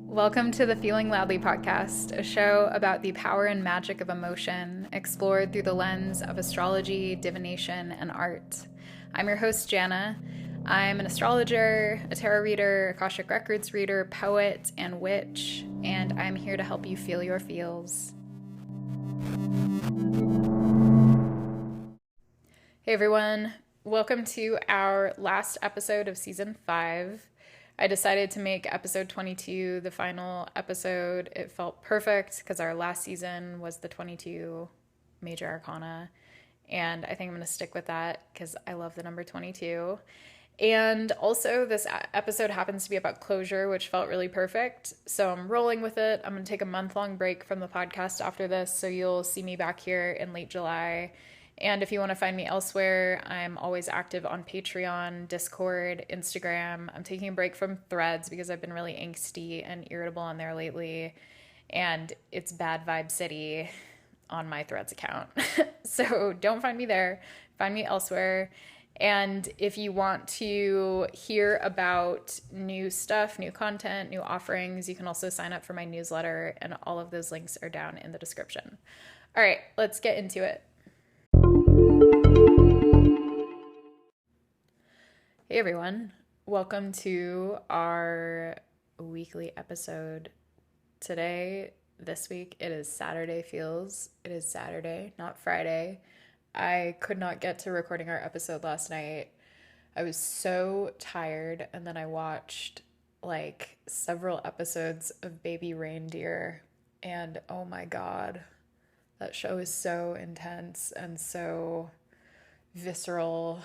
Welcome to the Feeling Loudly podcast, a show about the power and magic of emotion, explored through the lens of astrology, divination, and art. I'm your host, Jana. I'm an astrologer, a tarot reader, Akashic Records reader, poet, and witch, and I'm here to help you feel your feels. Hey everyone, welcome to our last episode of season 5. I decided to make episode 22 the final episode. It felt perfect because our last season was the 22 major arcana, and I think I'm going to stick with that because I love the number 22. And also, this episode happens to be about closure, which felt really perfect. So I'm rolling with it. I'm going to take a month-long break from the podcast after this, so you'll see me back here in late July. And if you want to find me elsewhere, I'm always active on Patreon, Discord, Instagram. I'm taking a break from Threads because I've been really angsty and irritable on there lately. And it's bad vibe city on my Threads account. So don't find me there. Find me elsewhere. And if you want to hear about new stuff, new content, new offerings, you can also sign up for my newsletter. And all of those links are down in the description. All right, let's get into it. Hey everyone, welcome to our weekly episode. This week, it is Saturday feels. It is Saturday, not Friday. I could not get to recording our episode last night. I was so tired, and then I watched like several episodes of Baby Reindeer, and oh my god, that show is so intense and so visceral.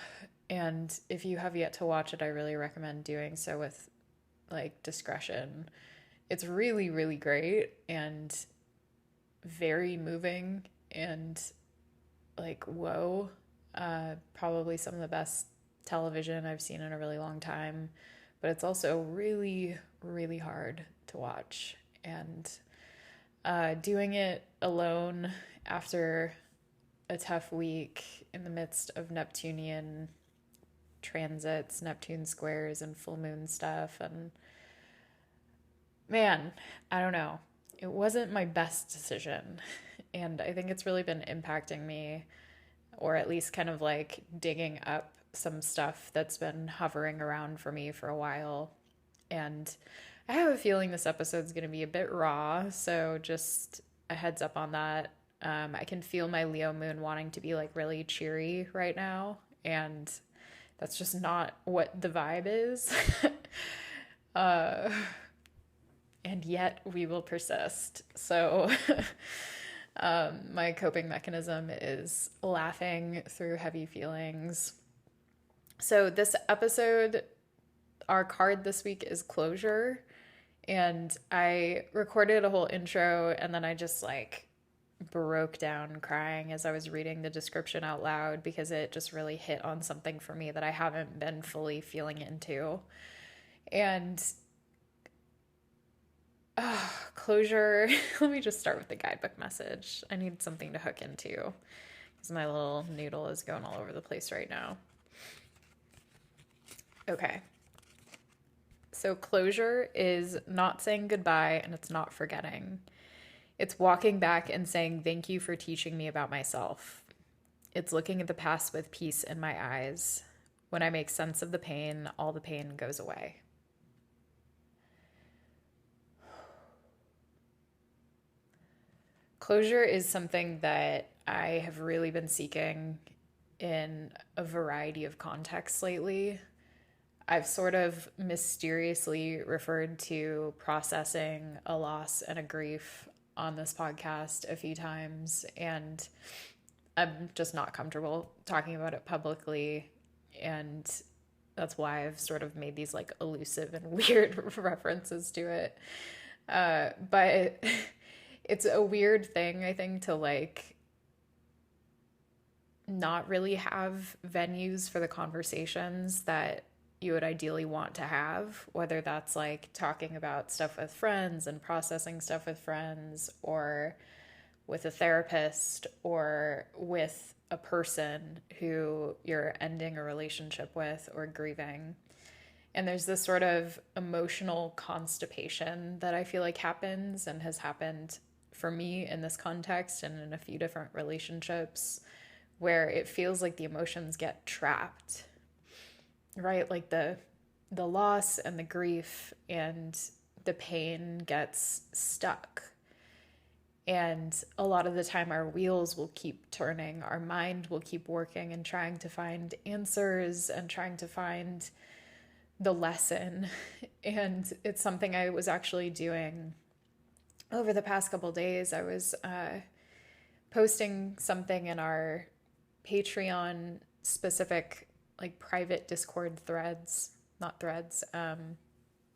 And if you have yet to watch it, I really recommend doing so with like discretion. It's really, really great and very moving and like, whoa, probably some of the best television I've seen in a really long time. But it's also really, really hard to watch. And doing it alone after a tough week in the midst of Neptunian transits, Neptune squares, and full moon stuff. And man, I don't know. It wasn't my best decision. And I think it's really been impacting me, or at least kind of like digging up some stuff that's been hovering around for me for a while. And I have a feeling this episode's going to be a bit raw. So just a heads up on that. I can feel my Leo moon wanting to be like really cheery right now. And that's just not what the vibe is. And yet we will persist. So my coping mechanism is laughing through heavy feelings. So this episode, our card this week is closure. And I recorded a whole intro and then I just like broke down crying as I was reading the description out loud because it just really hit on something for me that I haven't been fully feeling into. And closure, let me just start with the guidebook message. I need something to hook into because my little noodle is going all over the place right now. Okay. So closure is not saying goodbye and it's not forgetting. It's walking back and saying, thank you for teaching me about myself. It's looking at the past with peace in my eyes. When I make sense of the pain, all the pain goes away. Closure is something that I have really been seeking in a variety of contexts lately. I've sort of mysteriously referred to processing a loss and a grief on this podcast a few times, and I'm just not comfortable talking about it publicly, and that's why I've sort of made these like elusive and weird references to it. But it's a weird thing, I think, to like not really have venues for the conversations that you would ideally want to have, whether that's like talking about stuff with friends and processing stuff with friends, or with a therapist, or with a person who you're ending a relationship with or grieving. And there's this sort of emotional constipation that I feel like happens and has happened for me in this context and in a few different relationships, where it feels like the emotions get trapped, right? Like the loss and the grief and the pain gets stuck. And a lot of the time, our wheels will keep turning, our mind will keep working and trying to find answers and trying to find the lesson. And it's something I was actually doing over the past couple of days. I was posting something in our Patreon specific, like private Discord threads, not threads,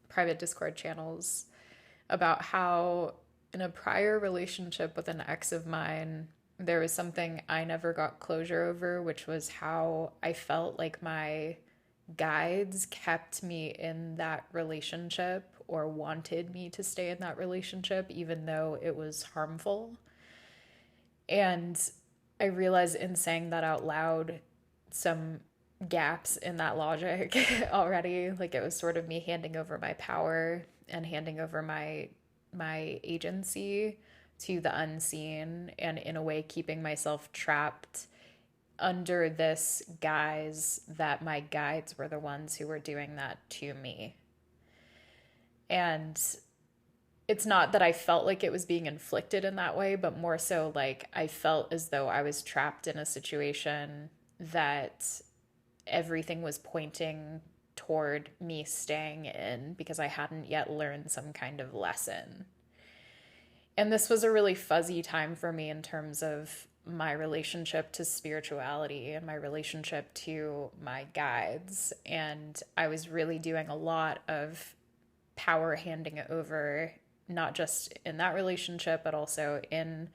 private Discord channels, about how in a prior relationship with an ex of mine, there was something I never got closure over, which was how I felt like my guides kept me in that relationship or wanted me to stay in that relationship, even though it was harmful. And I realized in saying that out loud, some gaps in that logic already. Like it was sort of me handing over my power and handing over my agency to the unseen, and in a way keeping myself trapped under this guise that my guides were the ones who were doing that to me. And it's not that I felt like it was being inflicted in that way, but more so like I felt as though I was trapped in a situation that everything was pointing toward me staying in because I hadn't yet learned some kind of lesson. And this was a really fuzzy time for me in terms of my relationship to spirituality and my relationship to my guides. And I was really doing a lot of power handing it over, not just in that relationship, but also in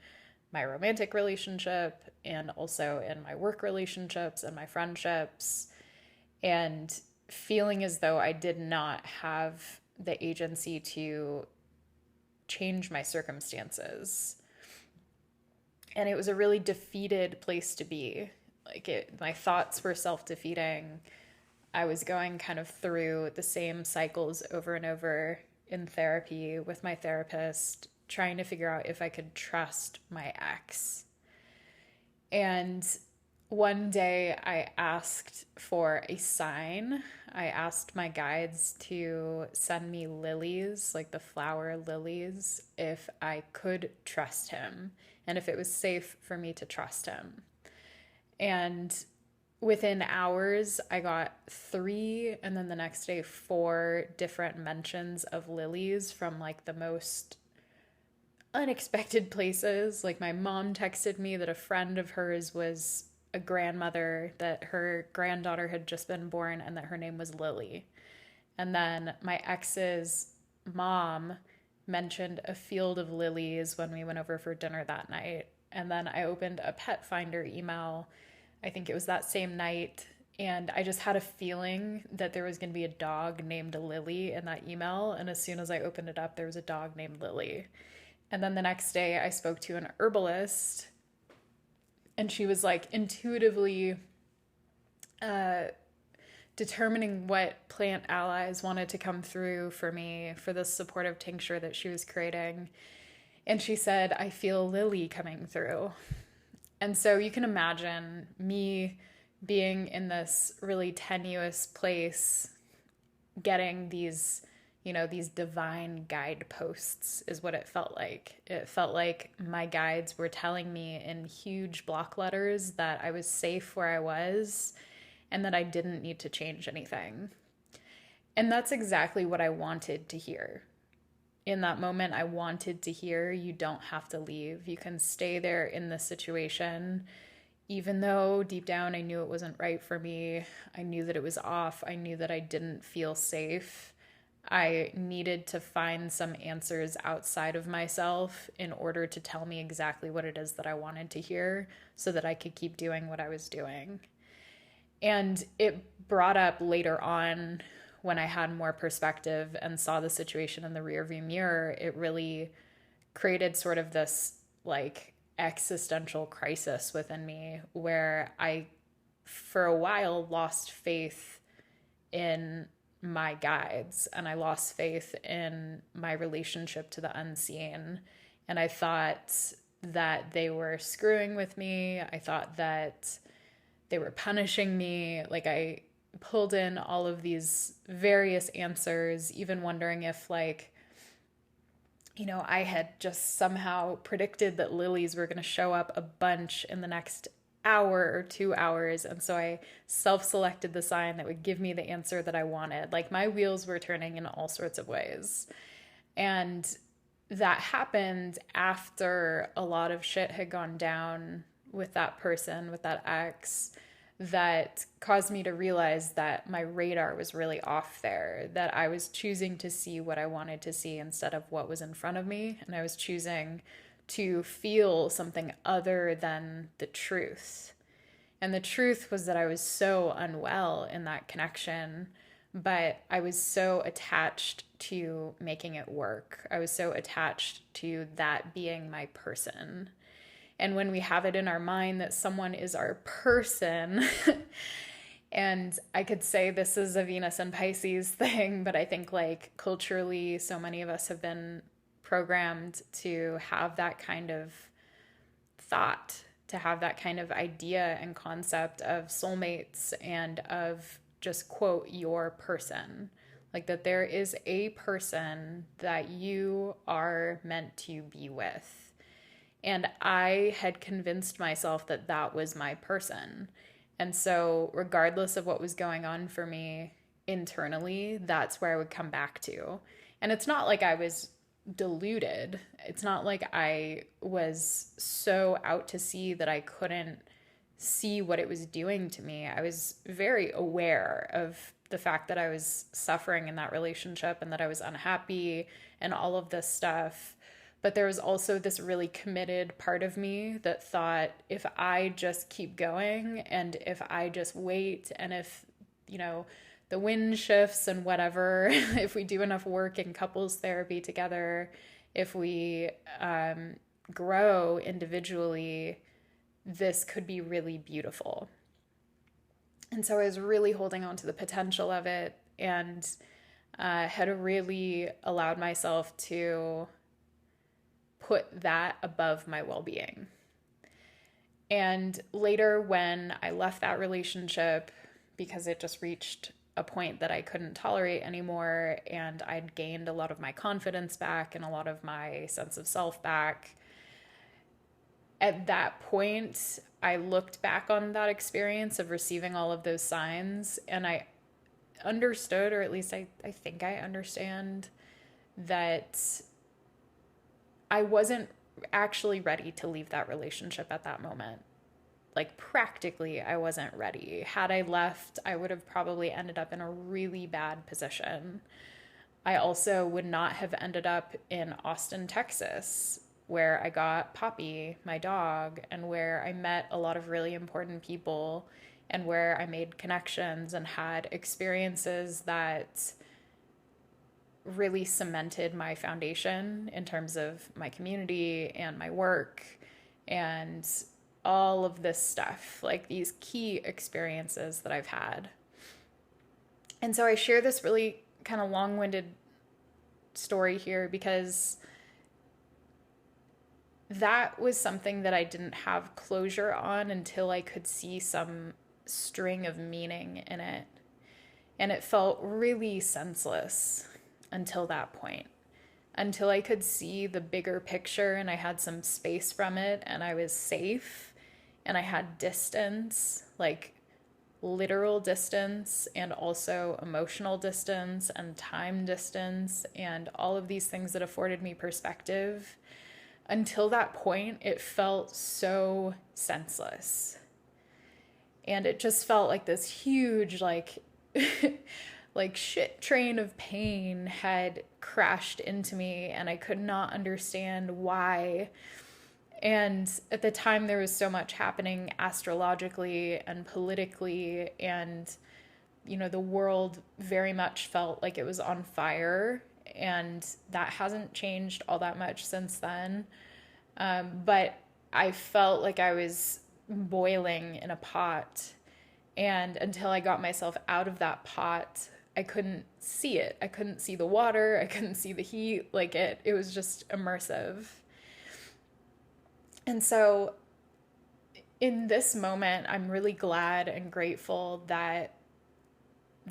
my romantic relationship and also in my work relationships and my friendships, and feeling as though I did not have the agency to change my circumstances. And it was a really defeated place to be. My thoughts were self-defeating. I was going kind of through the same cycles over and over in therapy with my therapist, trying to figure out if I could trust my ex. And one day I asked for a sign. I asked my guides to send me lilies, like the flower lilies, if I could trust him and if it was safe for me to trust him. And within hours, I got 3, and then the next day 4 different mentions of lilies from like the most unexpected places. Like my mom texted me that a friend of hers was a grandmother, that her granddaughter had just been born and that her name was Lily. And then my ex's mom mentioned a field of lilies when we went over for dinner that night. And then I opened a pet finder email, I think it was that same night, and I just had a feeling that there was going to be a dog named Lily in that email. And as soon as I opened it up, there was a dog named Lily. And then the next day I spoke to an herbalist, and she was like intuitively determining what plant allies wanted to come through for me for this supportive tincture that she was creating. And she said, I feel Lily coming through. And so you can imagine me being in this really tenuous place, getting these, these divine guideposts is what it felt like. It felt like my guides were telling me in huge block letters that I was safe where I was and that I didn't need to change anything. And that's exactly what I wanted to hear. In that moment, I wanted to hear, you don't have to leave. You can stay there in this situation. Even though deep down I knew it wasn't right for me, I knew that it was off, I knew that I didn't feel safe. I needed to find some answers outside of myself in order to tell me exactly what it is that I wanted to hear so that I could keep doing what I was doing. And it brought up later on, when I had more perspective and saw the situation in the rearview mirror, it really created sort of this like existential crisis within me where I, for a while, lost faith in my guides, and I lost faith in my relationship to the unseen. And I thought that they were screwing with me. I thought that they were punishing me. Like, I pulled in all of these various answers, even wondering if, like, I had just somehow predicted that lilies were going to show up a bunch in the next hour or 2 hours. And so I self-selected the sign that would give me the answer that I wanted. Like, my wheels were turning in all sorts of ways. And that happened after a lot of shit had gone down with that person, with that ex, that caused me to realize that my radar was really off there, that I was choosing to see what I wanted to see instead of what was in front of me. And I was choosing to feel something other than the truth. And the truth was that I was so unwell in that connection, but I was so attached to making it work. I was so attached to that being my person. And when we have it in our mind that someone is our person, and I could say this is a Venus and Pisces thing, but I think, like, culturally, so many of us have been programmed to have that kind of thought, to have that kind of idea and concept of soulmates and of just, quote, your person. Like, that there is a person that you are meant to be with. And I had convinced myself that that was my person. And so, regardless of what was going on for me internally, that's where I would come back to. And it's not like I was deluded. It's not like I was so out to sea that I couldn't see what it was doing to me. I was very aware of the fact that I was suffering in that relationship and that I was unhappy and all of this stuff. But there was also this really committed part of me that thought, if I just keep going and if I just wait and if, the wind shifts and whatever, if we do enough work in couples therapy together, if we grow individually, this could be really beautiful. And so I was really holding on to the potential of it, and had really allowed myself to put that above my well-being. And later, when I left that relationship because it just reached a point that I couldn't tolerate anymore, and I'd gained a lot of my confidence back and a lot of my sense of self back, at that point, I looked back on that experience of receiving all of those signs, and I understood, or at least I think I understand, that I wasn't actually ready to leave that relationship at that moment. Like, practically, I wasn't ready. Had I left, I would have probably ended up in a really bad position. I also would not have ended up in Austin, Texas, where I got Poppy, my dog, and where I met a lot of really important people, and where I made connections and had experiences that really cemented my foundation in terms of my community and my work and all of this stuff, like these key experiences that I've had. And so I share this really kind of long-winded story here because that was something that I didn't have closure on until I could see some string of meaning in it. And it felt really senseless until that point, until I could see the bigger picture and I had some space from it and I was safe and I had distance, like literal distance and also emotional distance and time distance and all of these things that afforded me perspective. Until that point, it felt so senseless. And it just felt like this huge, like shit train of pain had crashed into me, and I could not understand why. And at the time, there was so much happening astrologically and politically, and, the world very much felt like it was on fire, and that hasn't changed all that much since then. But I felt like I was boiling in a pot. And until I got myself out of that pot, I couldn't see it. I couldn't see the water. I couldn't see the heat. Like it was just immersive. And so in this moment, I'm really glad and grateful that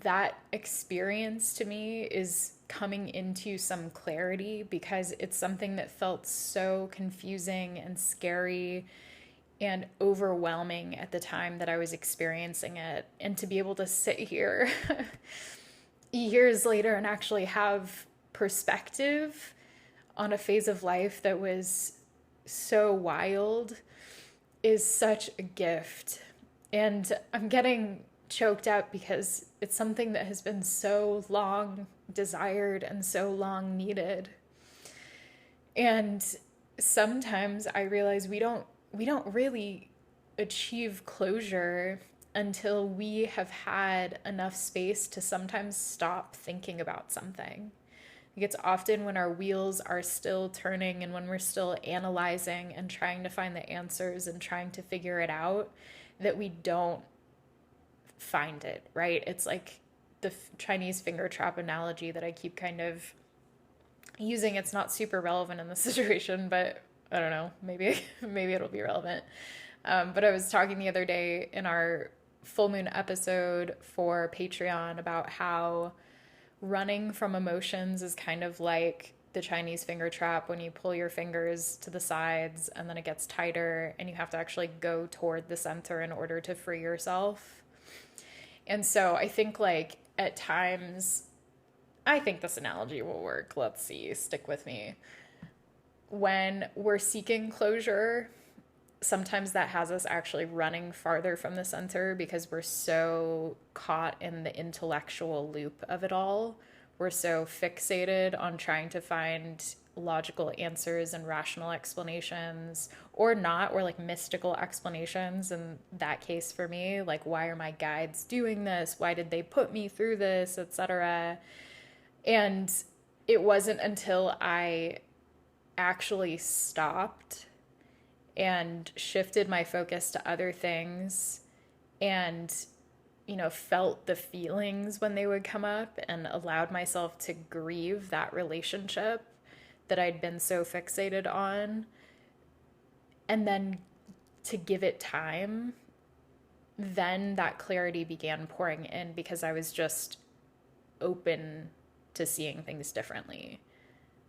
that experience to me is coming into some clarity, because it's something that felt so confusing and scary and overwhelming at the time that I was experiencing it. And to be able to sit here years later and actually have perspective on a phase of life that was so wild is such a gift. And I'm getting choked up because it's something that has been so long desired and so long needed. And sometimes I realize we don't really achieve closure until we have had enough space to sometimes stop thinking about something. Like it's often when our wheels are still turning and when we're still analyzing and trying to find the answers and trying to figure it out that we don't find it, right? It's like the Chinese finger trap analogy that I keep kind of using. It's not super relevant in this situation, but I don't know, maybe it'll be relevant. But I was talking the other day in our full moon episode for Patreon about how running from emotions is kind of like the Chinese finger trap when you pull your fingers to the sides and then it gets tighter and you have to actually go toward the center in order to free yourself. And so I think like at times, I think this analogy will work. Let's see, stick with me. When we're seeking closure, sometimes that has us actually running farther from the center because we're so caught in the intellectual loop of it all. We're so fixated on trying to find logical answers and rational explanations, or not, or like mystical explanations. In that case for me, like, why are my guides doing this? Why did they put me through this, etc.? And it wasn't until I actually stopped and shifted my focus to other things and, you know, felt the feelings when they would come up and allowed myself to grieve that relationship that I'd been so fixated on, and then to give it time, then that clarity began pouring in because I was just open to seeing things differently.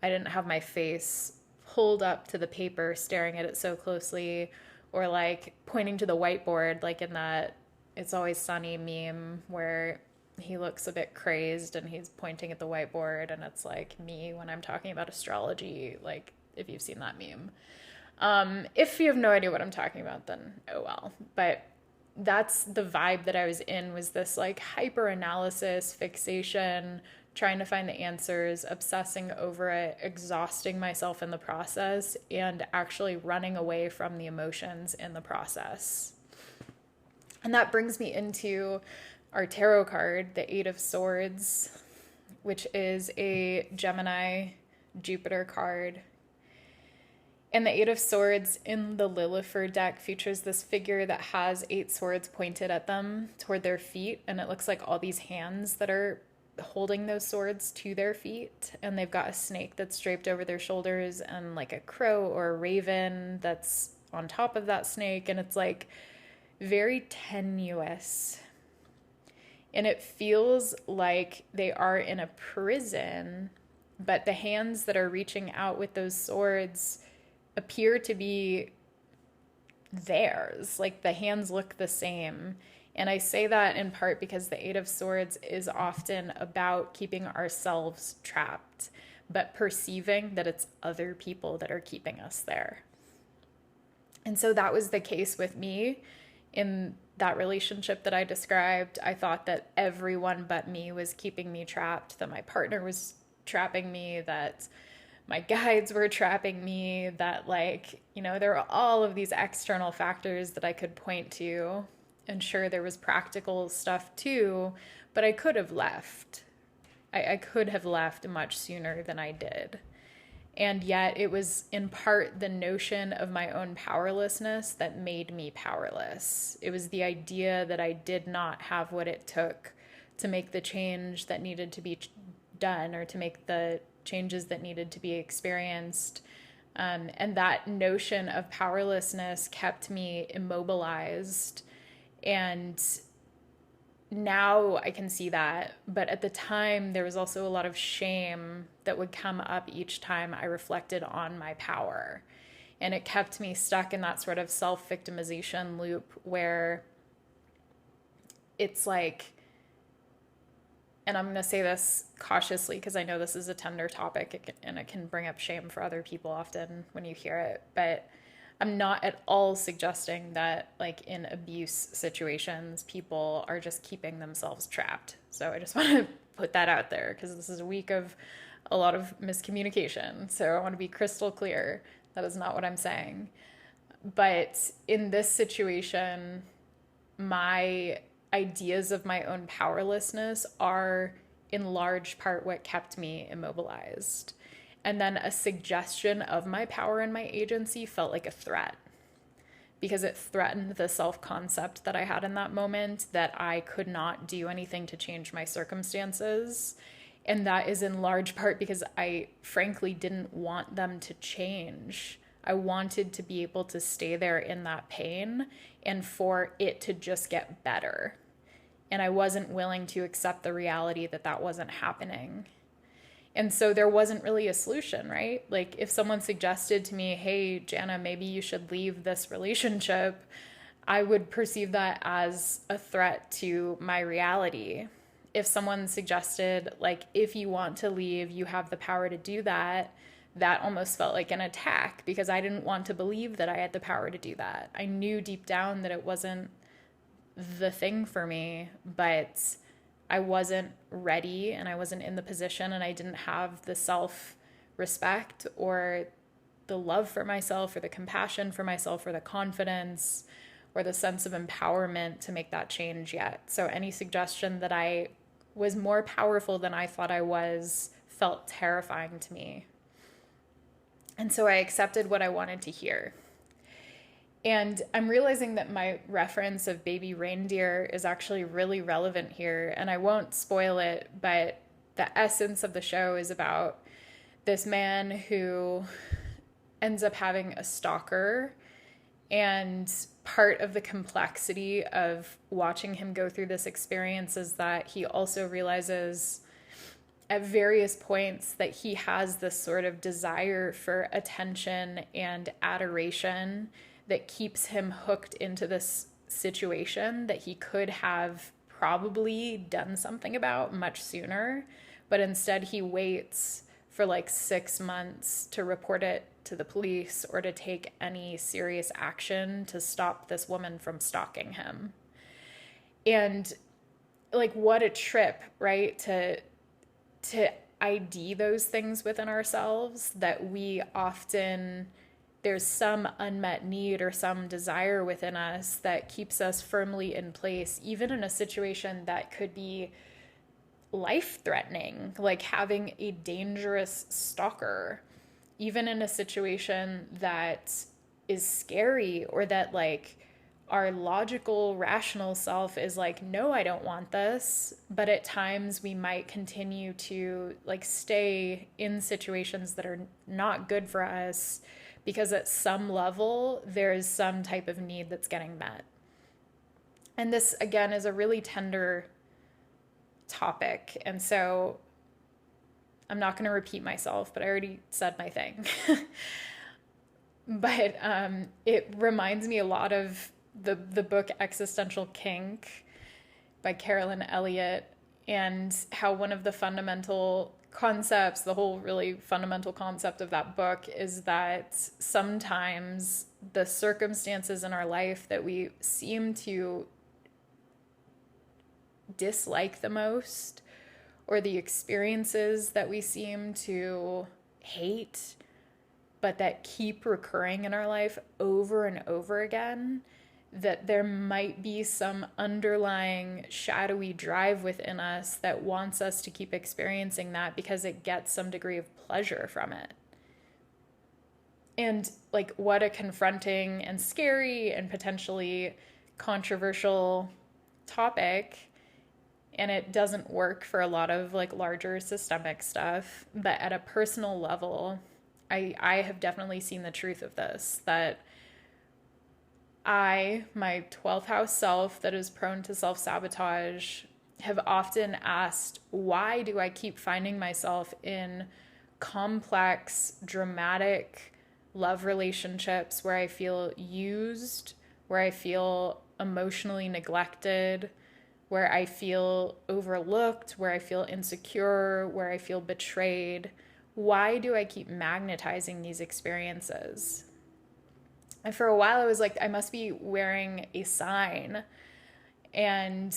I didn't have my face pulled up to the paper staring at it so closely, or like pointing to the whiteboard like in that It's Always Sunny meme where he looks a bit crazed and he's pointing at the whiteboard, and it's like me when I'm talking about astrology, like if you've seen that meme. If you have no idea what I'm talking about, then oh well. But that's the vibe that I was in, was this like hyper analysis, fixation, trying to find the answers, obsessing over it, exhausting myself in the process, and actually running away from the emotions in the process. And that brings me into our tarot card, the Eight of Swords, which is a Gemini Jupiter card. And the Eight of Swords in the Liliford deck features this figure that has 8 swords pointed at them toward their feet. And it looks like all these hands that are holding those swords to their feet. And they've got a snake that's draped over their shoulders and like a crow or a raven that's on top of that snake. And it's like very tenuous. And it feels like they are in a prison, but the hands that are reaching out with those swords appear to be theirs. Like the hands look the same. And I say that in part because the Eight of Swords is often about keeping ourselves trapped, but perceiving that it's other people that are keeping us there. And so that was the case with me in that relationship that I described. I thought that everyone but me was keeping me trapped, that my partner was trapping me, that my guides were trapping me, that like, you know, there were all of these external factors that I could point to. And sure, there was practical stuff too, but I could have left. I could have left much sooner than I did. And yet it was in part the notion of my own powerlessness that made me powerless. It was the idea that I did not have what it took to make the change that needed to be done, or to make the changes that needed to be experienced. And that notion of powerlessness kept me immobilized. And now I can see that. But at the time, there was also a lot of shame that would come up each time I reflected on my power. And it kept me stuck in that sort of self-victimization loop where it's like, and I'm going to say this cautiously because I know this is a tender topic and it can bring up shame for other people often when you hear it, but I'm not at all suggesting that, like, in abuse situations, people are just keeping themselves trapped. So I just want to put that out there because this is a week of a lot of miscommunication. So I want to be crystal clear. That is not what I'm saying. But in this situation, my ideas of my own powerlessness are in large part what kept me immobilized. And then a suggestion of my power and my agency felt like a threat because it threatened the self-concept that I had in that moment, that I could not do anything to change my circumstances. And that is in large part because I frankly didn't want them to change. I wanted to be able to stay there in that pain and for it to just get better. And I wasn't willing to accept the reality that that wasn't happening. And so there wasn't really a solution, right? Like, if someone suggested to me, hey, Jana, maybe you should leave this relationship, I would perceive that as a threat to my reality. If someone suggested, like, if you want to leave, you have the power to do that, that almost felt like an attack because I didn't want to believe that I had the power to do that. I knew deep down that it wasn't the thing for me, but I wasn't ready and I wasn't in the position and I didn't have the self-respect or the love for myself or the compassion for myself or the confidence or the sense of empowerment to make that change yet. So any suggestion that I was more powerful than I thought I was felt terrifying to me. And so I accepted what I wanted to hear. And I'm realizing that my reference of baby reindeer is actually really relevant here. And I won't spoil it, but the essence of the show is about this man who ends up having a stalker. And part of the complexity of watching him go through this experience is that he also realizes at various points that he has this sort of desire for attention and adoration that keeps him hooked into this situation that he could have probably done something about much sooner. But instead he waits for like 6 months to report it to the police or to take any serious action to stop this woman from stalking him. And like, what a trip, right? To ID those things within ourselves that we often, there's some unmet need or some desire within us that keeps us firmly in place, even in a situation that could be life-threatening, like having a dangerous stalker, even in a situation that is scary or that like our logical, rational self is like, no, I don't want this. But at times we might continue to like stay in situations that are not good for us because at some level there is some type of need that's getting met. And this, again, is a really tender topic. And so I'm not going to repeat myself, but I already said my thing. But it reminds me a lot of the book Existential Kink by Carolyn Elliott, and how one of the fundamental concepts, the whole really fundamental concept of that book, is that sometimes the circumstances in our life that we seem to dislike the most, or the experiences that we seem to hate, but that keep recurring in our life over and over again, that there might be some underlying shadowy drive within us that wants us to keep experiencing that because it gets some degree of pleasure from it. And like, what a confronting and scary and potentially controversial topic. And it doesn't work for a lot of like larger systemic stuff. But at a personal level, I have definitely seen the truth of this, that my 12th house self that is prone to self sabotage, have often asked, why do I keep finding myself in complex, dramatic love relationships where I feel used, where I feel emotionally neglected, where I feel overlooked, where I feel insecure, where I feel betrayed? Why do I keep magnetizing these experiences? And for a while, I was like, I must be wearing a sign. And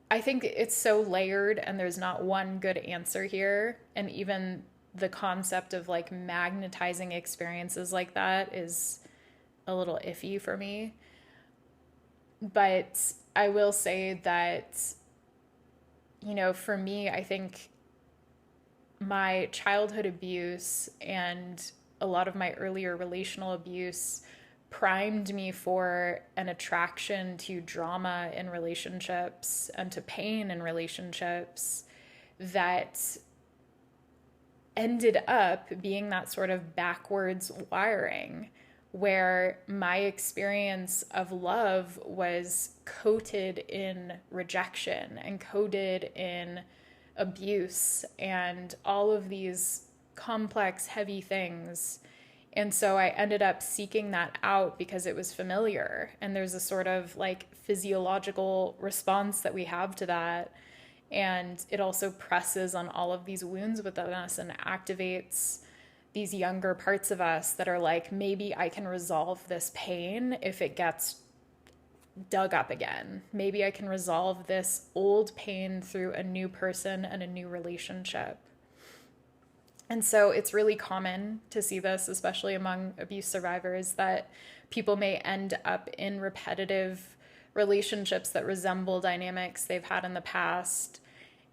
I think it's so layered, and there's not one good answer here. And even the concept of like magnetizing experiences like that is a little iffy for me. But I will say that, for me, I think my childhood abuse and a lot of my earlier relational abuse primed me for an attraction to drama in relationships and to pain in relationships that ended up being that sort of backwards wiring, where my experience of love was coated in rejection and coded in abuse and all of these complex, heavy things. And so I ended up seeking that out because it was familiar. And there's a sort of like physiological response that we have to that. And it also presses on all of these wounds within us and activates these younger parts of us that are like, maybe I can resolve this pain if it gets dug up again. Maybe I can resolve this old pain through a new person and a new relationship. And so it's really common to see this, especially among abuse survivors, that people may end up in repetitive relationships that resemble dynamics they've had in the past.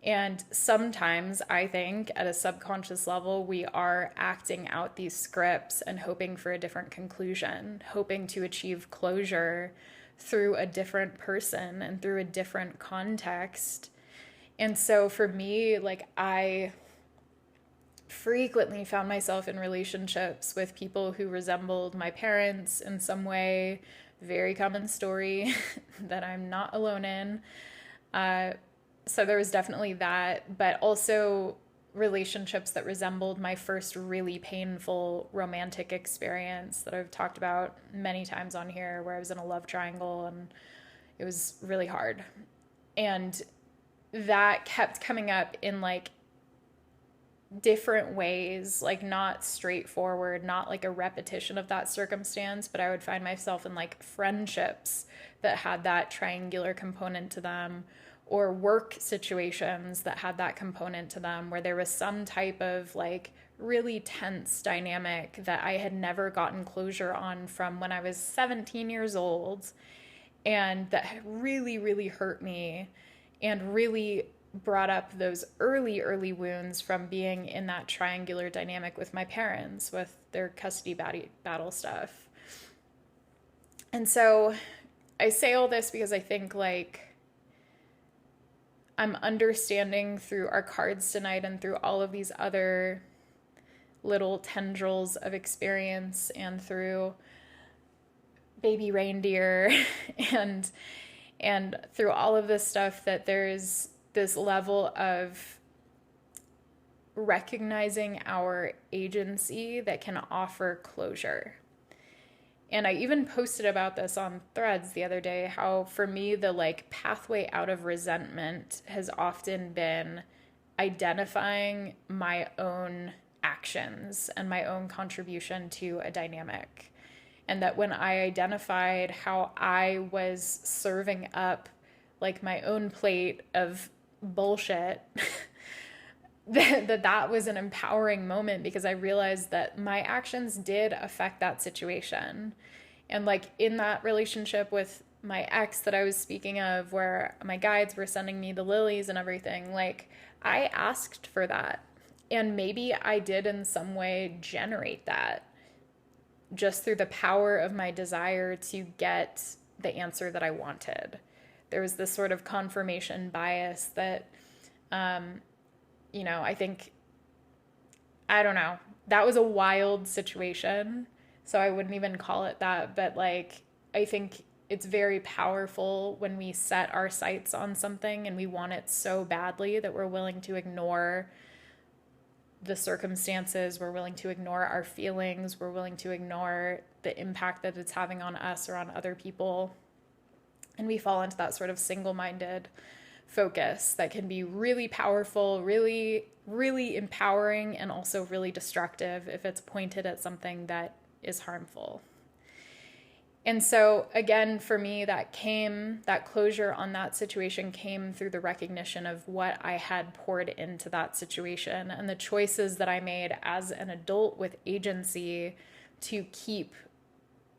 And sometimes, I think, at a subconscious level, we are acting out these scripts and hoping for a different conclusion, hoping to achieve closure through a different person and through a different context. And so for me, like, I frequently found myself in relationships with people who resembled my parents in some way. Very common story that I'm not alone in. So there was definitely that, but also relationships that resembled my first really painful romantic experience that I've talked about many times on here, where I was in a love triangle and it was really hard. And that kept coming up in like different ways, like not straightforward, not like a repetition of that circumstance, but I would find myself in like friendships that had that triangular component to them, or work situations that had that component to them, where there was some type of like really tense dynamic that I had never gotten closure on from when I was 17 years old, and that really, really hurt me and really brought up those early wounds from being in that triangular dynamic with my parents, with their custody battle stuff. And so I say all this because I think like I'm understanding through our cards tonight and through all of these other little tendrils of experience and through baby reindeer and through all of this stuff, that there's this level of recognizing our agency that can offer closure. And I even posted about this on Threads the other day, how for me the like pathway out of resentment has often been identifying my own actions and my own contribution to a dynamic. And that when I identified how I was serving up like my own plate of bullshit, that was an empowering moment, because I realized that my actions did affect that situation. And like in that relationship with my ex that I was speaking of, where my guides were sending me the lilies and everything, like I asked for that. And maybe I did in some way generate that just through the power of my desire to get the answer that I wanted. There was this sort of confirmation bias that, I think, I don't know, that was a wild situation. So I wouldn't even call it that. But like, I think it's very powerful when we set our sights on something and we want it so badly that we're willing to ignore the circumstances, we're willing to ignore our feelings, we're willing to ignore the impact that it's having on us or on other people. And we fall into that sort of single-minded focus that can be really powerful, really, really empowering, and also really destructive if it's pointed at something that is harmful. And so again, for me, that closure on that situation came through the recognition of what I had poured into that situation and the choices that I made as an adult with agency to keep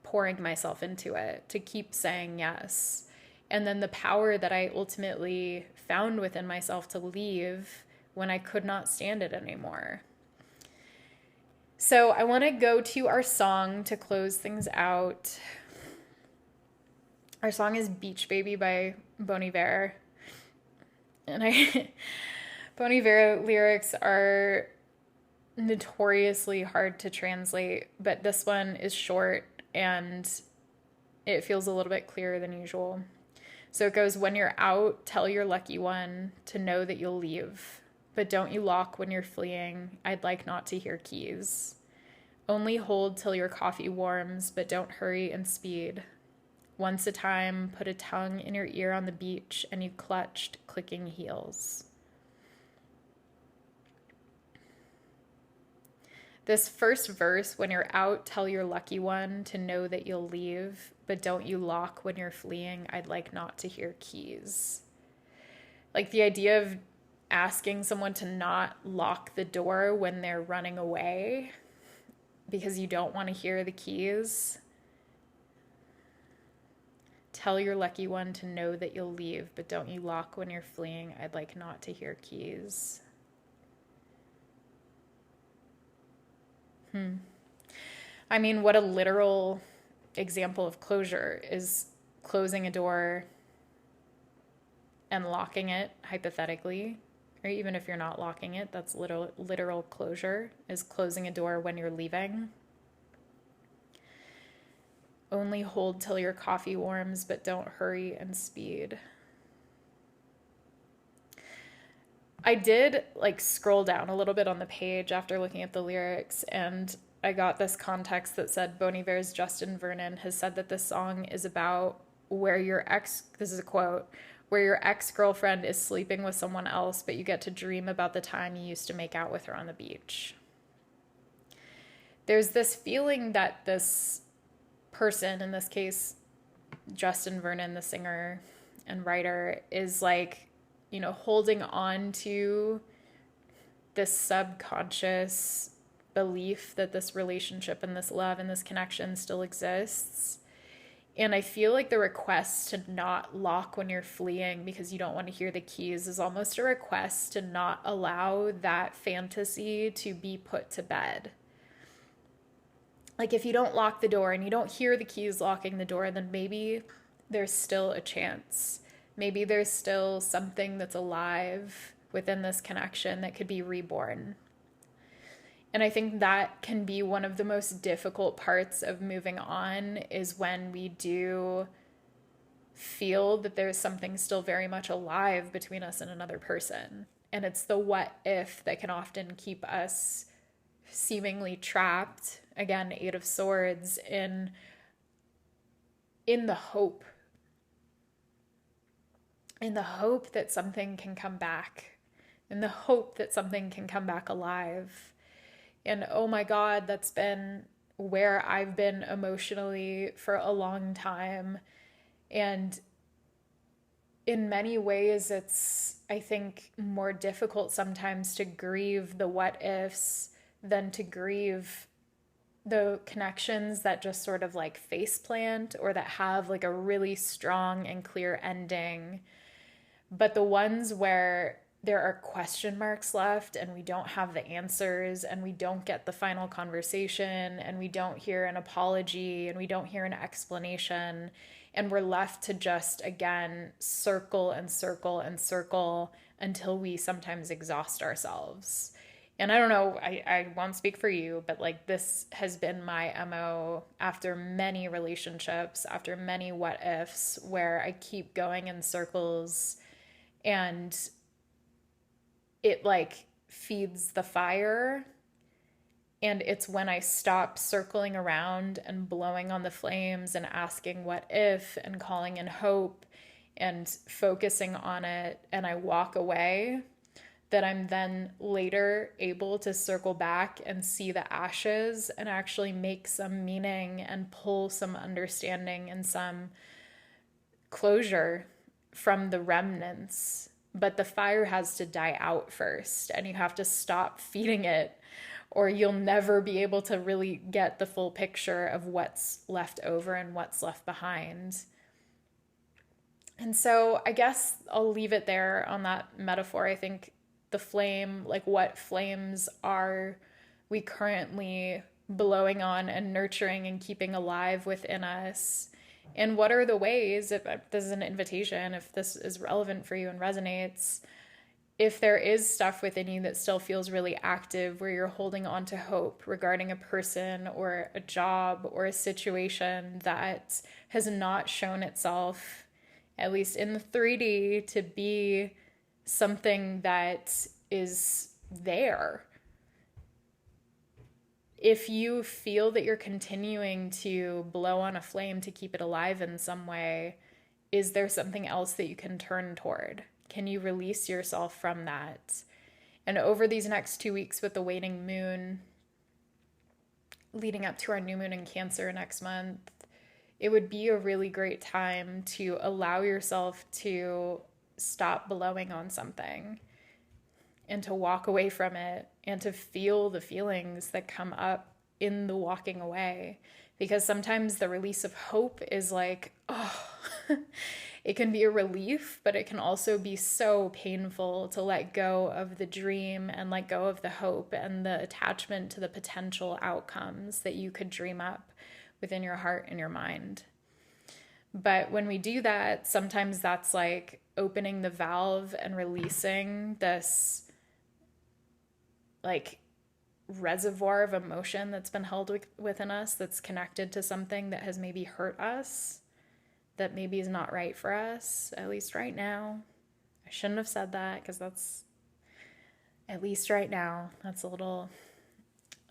pouring myself into it, to keep saying yes. And then the power that I ultimately found within myself to leave when I could not stand it anymore. So I want to go to our song to close things out. Our song is Beach Baby by Bon Iver. And Bon Iver lyrics are notoriously hard to translate, but this one is short and it feels a little bit clearer than usual. So it goes, when you're out, tell your lucky one to know that you'll leave. But don't you lock when you're fleeing. I'd like not to hear keys. Only hold till your coffee warms, but don't hurry and speed. Once a time, put a tongue in your ear on the beach, and you clutched clicking heels. This first verse, when you're out, tell your lucky one to know that you'll leave, but don't you lock when you're fleeing. I'd like not to hear keys. Like the idea of asking someone to not lock the door when they're running away because you don't want to hear the keys. Tell your lucky one to know that you'll leave, but don't you lock when you're fleeing. I'd like not to hear keys. I mean, what a literal example of closure is closing a door and locking it, hypothetically, or even if you're not locking it, that's literal closure, is closing a door when you're leaving. Only hold till your coffee warms, but don't hurry and speed. I did scroll down a little bit on the page after looking at the lyrics, and I got this context that said Bon Iver's Justin Vernon has said that this song is about this is a quote, where your ex-girlfriend is sleeping with someone else, but you get to dream about the time you used to make out with her on the beach. There's this feeling that this person, in this case, Justin Vernon, the singer and writer, is holding on to this subconscious belief that this relationship and this love and this connection still exists. And I feel like the request to not lock when you're fleeing because you don't want to hear the keys is almost a request to not allow that fantasy to be put to bed. Like if you don't lock the door and you don't hear the keys locking the door, then maybe there's still a chance. Maybe there's still something that's alive within this connection that could be reborn. And I think that can be one of the most difficult parts of moving on, is when we do feel that there's something still very much alive between us and another person. And it's the what if that can often keep us seemingly trapped, again, Eight of Swords, in the hope that something can come back, in the hope that something can come back alive. And oh my God, that's been where I've been emotionally for a long time. And in many ways, it's, I think, more difficult sometimes to grieve the what ifs than to grieve the connections that just sort of face plant, or that have a really strong and clear ending. But the ones where there are question marks left and we don't have the answers and we don't get the final conversation and we don't hear an apology and we don't hear an explanation, and we're left to just again circle and circle and circle until we sometimes exhaust ourselves. And I don't know, I won't speak for you, but like this has been my MO after many relationships, after many what ifs, where I keep going in circles, and it like feeds the fire. And it's when I stop circling around and blowing on the flames and asking what if and calling in hope and focusing on it, and I walk away, that I'm then later able to circle back and see the ashes and actually make some meaning and pull some understanding and some closure from the remnants. But the fire has to die out first, and you have to stop feeding it, or you'll never be able to really get the full picture of what's left over and what's left behind. And so I guess I'll leave it there on that metaphor. I think the flame, like what flames are we currently blowing on and nurturing and keeping alive within us? And what are the ways, if this is an invitation, if this is relevant for you and resonates, if there is stuff within you that still feels really active, where you're holding on to hope regarding a person or a job or a situation that has not shown itself, at least in the 3D, to be something that is there. If you feel that you're continuing to blow on a flame to keep it alive in some way, is there something else that you can turn toward? Can you release yourself from that? And over these next 2 weeks with the waning moon, leading up to our new moon in Cancer next month, it would be a really great time to allow yourself to stop blowing on something and to walk away from it and to feel the feelings that come up in the walking away. Because sometimes the release of hope is like, oh, it can be a relief, but it can also be so painful to let go of the dream and let go of the hope and the attachment to the potential outcomes that you could dream up within your heart and your mind. But when we do that, sometimes that's like opening the valve and releasing this like reservoir of emotion that's been held within us, that's connected to something that has maybe hurt us, that maybe is not right for us, at least right now. I shouldn't have said that, because that's, at least right now, that's a little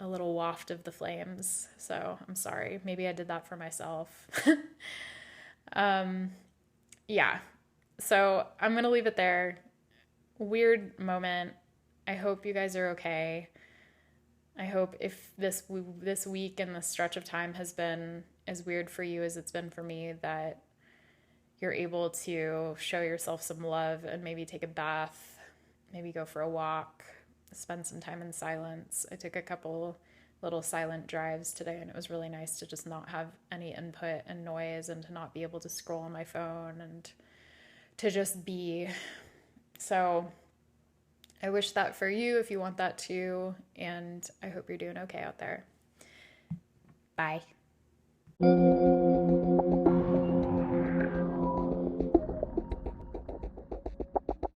waft of the flames. So I'm sorry. Maybe I did that for myself. Yeah. So I'm going to leave it there. Weird moment. I hope you guys are okay. I hope if this week and this stretch of time has been as weird for you as it's been for me, that you're able to show yourself some love and maybe take a bath, maybe go for a walk, spend some time in silence. I took a couple little silent drives today, and it was really nice to just not have any input and noise, and to not be able to scroll on my phone, and to just be. So I wish that for you if you want that too, and I hope you're doing okay out there. Bye.